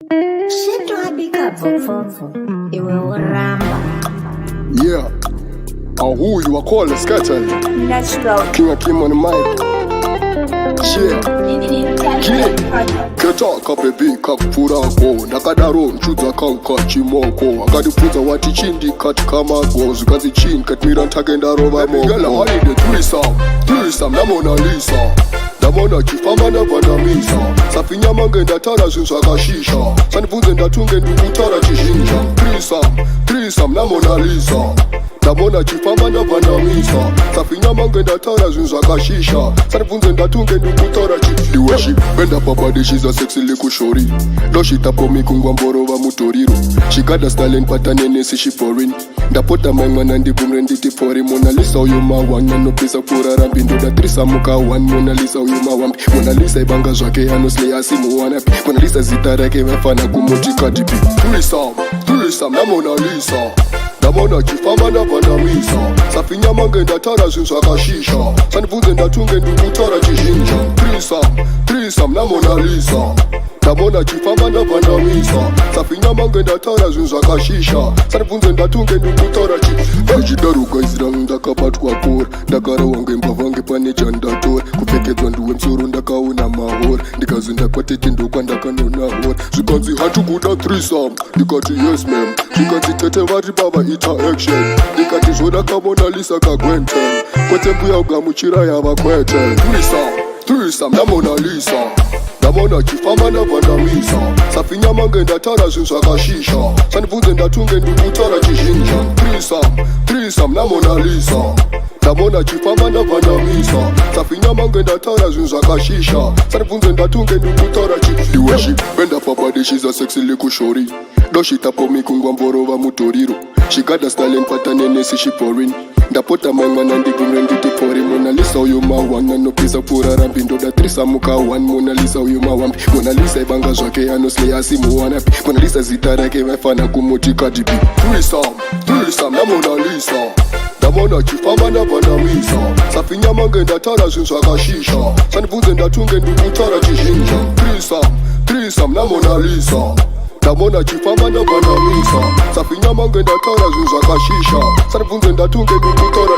Yeah, who you are calling Skeleton? Natural. King of Kim on the mic. Yeah, ketaka baby kakupurako ndakadaro nchudza kauka chimoko akadipfudza wati chindi kati kamago zvikanzi chini katimira ntakendarova mogala walide threesome namona Lisa ndamona chifamba ndabvanamisa safinyama ngendatara zvinhu zvakashisha sandibvunze ndatunge ndikutara chizhinja threesome namona Lisa ndamona chifamba ndabvanamisa safinyama ngendatara zvinhu zvakashisha sandibvunze ndatunge ndikutara chiiweshi bendapabadishiza sexy likushori loshitapomi kungwamborova mutoriro shigada stalen patanenesi shiporin ndapota maimwana ndibvumre nditi pori Mona Lisa uyo mawani anopisa kurara mbindoda threesamuka wani Mona Lisa uyo mawambi Mona Lisa ibanga zvake anosley asi muwanapi Mona Lisa zita rake vafana kumuti katipi threesome namona Lisa ndamona chifamba ndabvanamisa safinyama ngendatara zvinhu zvakashisha sandibvunze ndatunge ndikutara chizhinja threesome namona Lisa ndamona chifamba ndabvanamisa safinyama ngendatara zvinhu zvakashisha sandibvunze ndatunge ndikutara chidaruka iziranga ndakabatwa kora ndakarawa ngembavha ngepane chandatora kupfekedzwa ndiwe msoro ndakaona mahora ndikazi ndakwatete ndokwandakanona hora zvikanzi hatukuda threesome ndikati yes mam zvikanzi tete vari baba ita action ndikati zvodakavona Lisa kagwenten kwete mbuya ugamuchira yava kwete threesome namona Lisa ndamona chifamba ndabvanamisa safinyama ngendatara zvinhu zvakashisha sandibvunze ndatunge ndikutara chizhinja threesome namona Lisa ndamona chifamba ndabvanamisa safinyama ngendatara zvinhu zvakashisha sandibvunze ndatunge ndikutara chiiweshi bendapabadishiza sexy likushori doshitapomi kungwamborova mutoriro shigada stalen patanenesi shiporin ndapota maimwana ndibvumre nditi pori Mona Lisa uyo mawani anopisa kurara mbindoda threesamuka wani Mona Lisa uyo mawambi Mona Lisa ibanga zvake anosley asi muwanapi Mona Lisa zita rake vafana kumuti katipi threesome namona Lisa ndamona chifamba ndabvanamisa safinyama ngendatara zvinhu zvakashisha sandibvunze ndatunge ndikutara chizhinja threesome namona Lisa ndamona chifamba ndabvanamisa safinyama ngendatara zvinhu zvakashisha sandibvunze ndatunge ndikutara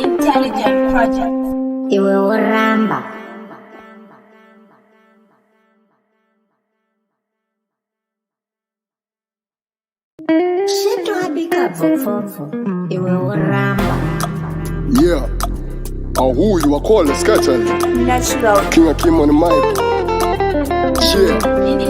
Intelligent project. Iwe uramba. Iwe uramba. Yeah, who you are calling Skeleton? Natural. King of Kim on the mic. Yeah.